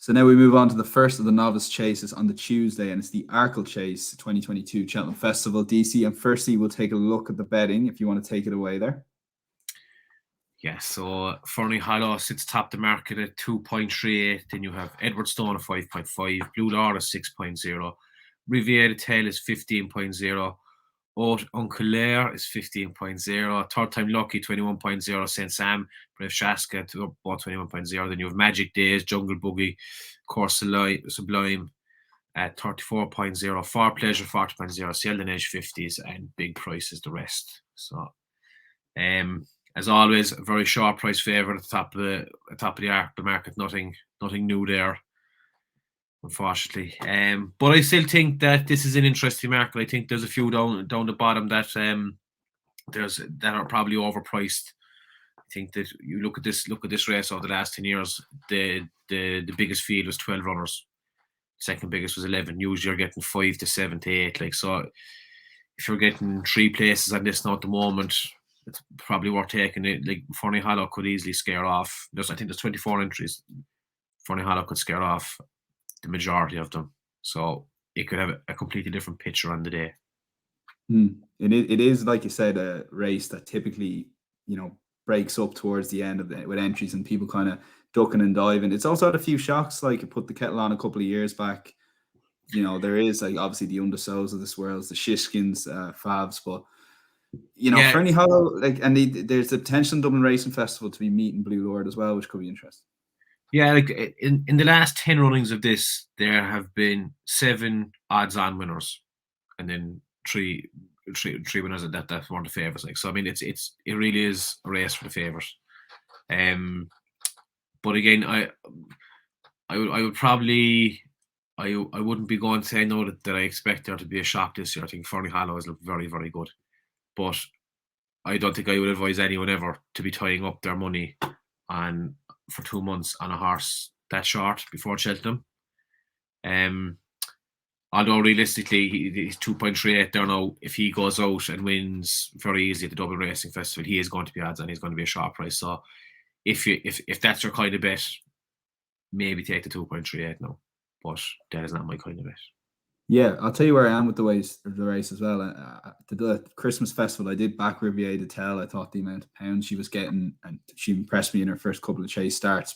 So now we move on to the first of the novice chases on the Tuesday, and it's the Arkle Chase 2022 Cheltenham Festival, DC. And firstly, we'll take a look at the betting if you want to take it away there. Yeah, so Fernie Hollow sits top the market at 2.38. Then you have Edward Stone at 5.5, Blue Lord at 6.0, Riviera Tail is 15.0, Haute Unculaire is 15.0, Third Time Lucky 21.0, St. Sam, Brave Shaska to about 21.0. Then you have Magic Days, Jungle Boogie, Course Sublime at 34.0, For Pleasure 40.0, Selden Edge 50s, and Big Price is the rest. So, as always, a very short price favourite at the top of the market. Nothing new there, unfortunately. But I still think that this is an interesting market. I think there's a few down the bottom that that are probably overpriced. I think that you look at this race over the last 10 years, the biggest field was 12 runners. Second biggest was 11. Usually you're getting 5 to 7 to 8. Like, so if you're getting 3 places on this now at the moment, it's probably worth taking it. Like, Fernie Hollow could easily scare off. I think there's 24 entries. Fernie Hollow could scare off the majority of them. So it could have a completely different picture on the day. It is, like you said, a race that typically, breaks up towards the end of it with entries and people kind of ducking and diving. It's also had a few shocks, like it put the kettle on a couple of years back. There is, like, obviously the Undersows of this world, the Shishkins, Favs, but Fernie Hollow, like, and there's the potential in Dublin Racing Festival to be meeting Blue Lord as well, which could be interesting. Yeah, like in the last 10 runnings of this, there have been 7 odds-on winners, and then three winners that weren't the favourites. Like, so I mean, it really is a race for the favourite. But again, I would probably, I wouldn't be going to say no that I expect there to be a shock this year. I think Fernie Hollow has looked very, very good, but I don't think I would advise anyone ever to be tying up their money for 2 months on a horse that short before Cheltenham. Although realistically, he's 2.38 there now. If he goes out and wins very easily at the Dublin Racing Festival, he is going to be odds and he's going to be a short price. So if that's your kind of bet, maybe take the 2.38 now. But that is not my kind of bet. Yeah, I'll tell you where I am with the race as well. The Christmas festival, I did back Riviera to tell. I thought the amount of pounds she was getting, and she impressed me in her first couple of chase starts.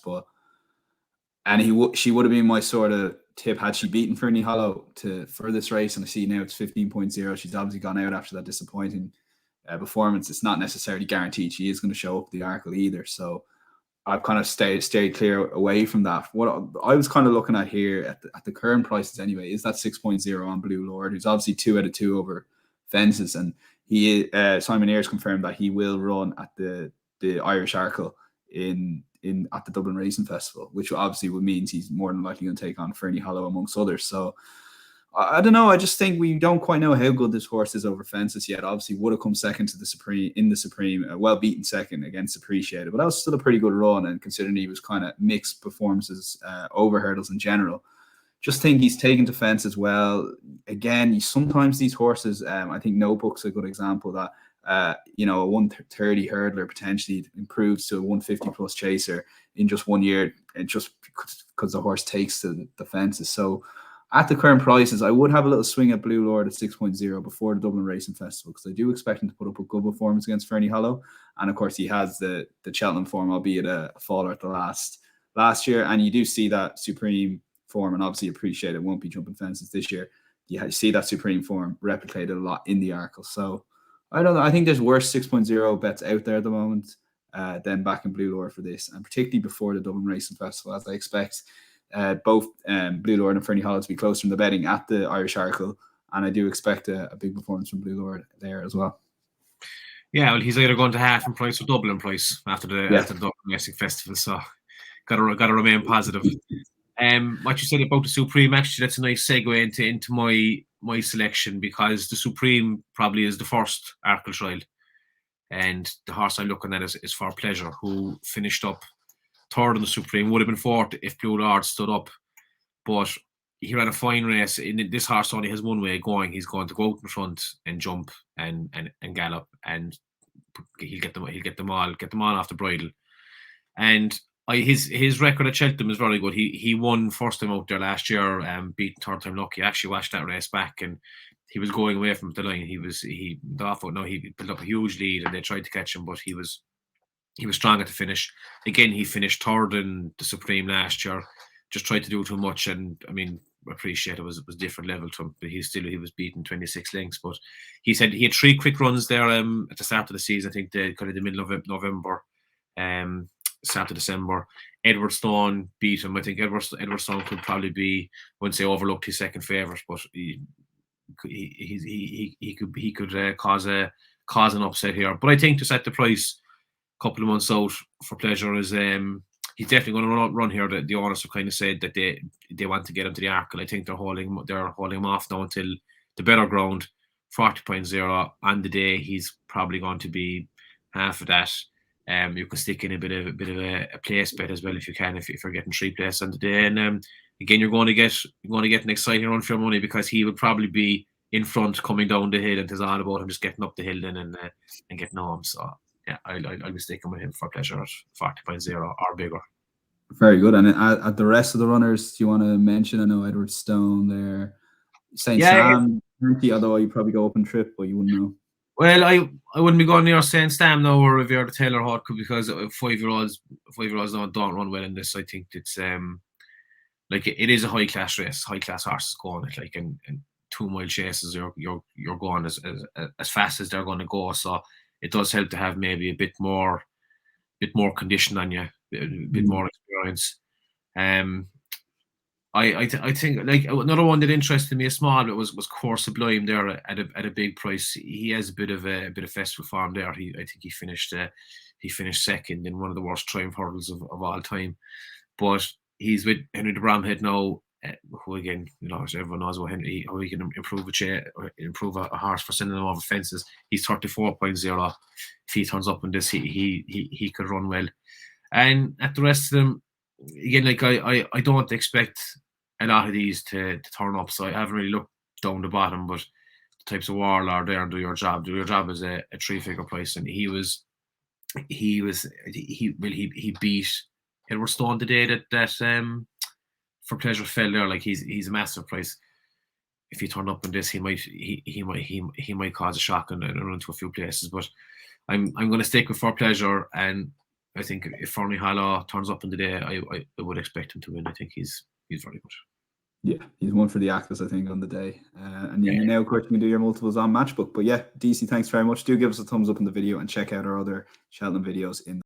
She would have been my sort of tip had she beaten Fernie Hollow for this race. And I see now it's 15.0. She's obviously gone out after that disappointing performance. It's not necessarily guaranteed she is going to show up the Arkle either. So I've kind of stayed clear away from that. What I was kind of looking at here at the current prices anyway is that 6.0 on Blue Lord, who's obviously 2 out of 2 over fences, and Simon Ayres confirmed that he will run at the Irish Arkle at the Dublin Racing Festival, which obviously would means he's more than likely going to take on Fernie Hollow amongst others. So I don't know. I just think we don't quite know how good this horse is over fences yet. Obviously, would have come second to the Supreme, well beaten second against Appreciated, but that was still a pretty good run. And considering he was kind of mixed performances over hurdles in general, just think he's taken to fence as well. Again, sometimes these horses, I think Notebook's a good example that a 130 hurdler potentially improves to a 150 plus chaser in just 1 year, and just because the horse takes to the fences. So at the current prices, I would have a little swing at Blue Lord at 6.0 before the Dublin Racing Festival, because I do expect him to put up a good performance against Fernie Hollow. And of course, he has the Cheltenham form, albeit a faller at the last year. And you do see that Supreme form, and obviously Appreciated won't be jumping fences this year. You see that Supreme form replicated a lot in the Arkle. So I don't know. I think there's worse 6.0 bets out there at the moment than back in Blue Lord for this, and particularly before the Dublin Racing Festival, as I expect both Blue Lord and Fernie Hollow to be closer in the betting at the Irish Arkle, and I do expect a big performance from Blue Lord there as well. Yeah, well, he's either going to half in price or double in price after the Dublin Racing Festival, so got to remain positive. What you said about the Supreme, actually, that's a nice segue into my selection, because the Supreme probably is the first Arkle trial, and the horse I'm looking at is For Pleasure, who finished up third in the Supreme, would have been fourth if Blue Lord stood up, but he ran a fine race. This horse only has one way going. He's going to go out in front and jump and gallop, and he'll get them all off the bridle. And his record at Cheltenham is very good. He won first time out there last year, beat third time lucky. I actually watched that race back, and he was going away from the line. He built up a huge lead, and they tried to catch him, but he was strong at the finish. Again, he finished third in the Supreme last year. Just tried to do too much, and I mean, appreciate it was different level to him, but he was beaten 26 lengths. But he said he had 3 quick runs there at the start of the season. I think kind of the middle of November, start of December. Edward Stone beat him. I think Edward Stone could probably be, I wouldn't say overlooked, his second favourite, but he could cause an upset here. But I think to set the price a couple of months out for pleasure is he's definitely going to run here. The owners have kind of said that they want to get him to the Arkle. I think they're holding him off now until the better ground. 40.0 on the day. He's probably going to be half of that. You can stick in a bit of a place bet as well if you can, if you're getting 3 places on the day. And again, you're going to get an exciting run for your money, because he would probably be in front coming down the hill, and it's all about him just getting up the hill then and getting home. So yeah, I'll be sticking with him for pleasure at 40.0 or bigger. Very good. And at the rest of the runners, do you want to mention? I know Edward Stone there, St. Sam, although you probably go open trip, but you wouldn't know. Well, I wouldn't be going near St. Sam now or Riviera the Taylor Hawk, because 5-year-olds don't run well in this. I think it's like it is a high class race, high class horses going it, like in 2-mile chases. You're going as fast as they're going to go. So it does help to have maybe a bit more condition on you, a bit more experience. I think like another one that interested me a small bit was Core Sublime there at a big price. He has a bit of festival form there. I think he finished second in one of the worst triumph hurdles of all time. But he's with Henry de Bromhead now, who again, everyone knows how he can improve a horse for sending them over fences. He's 34.0. If he turns up in this, he could run well. And at the rest of them, again, like I don't expect a lot of these to turn up, so I haven't really looked down the bottom. But the types of Warlord there and Do Your Job is a 3-figure price, and he beat Edward Stone the day that for pleasure fell there. Like he's a massive price. If he turned up in this, he might cause a shock and run into a few places. But I'm going to stick with For Pleasure, and I think if Fernie Hollow turns up in the day, I would expect him to win. I think he's very good. Yeah, he's one for the Arkles, I think, on the day. And you now, of course, you can do your multiples on Matchbook. But yeah, Deasy, thanks very much. Do give us a thumbs up in the video and check out our other Cheltenham videos in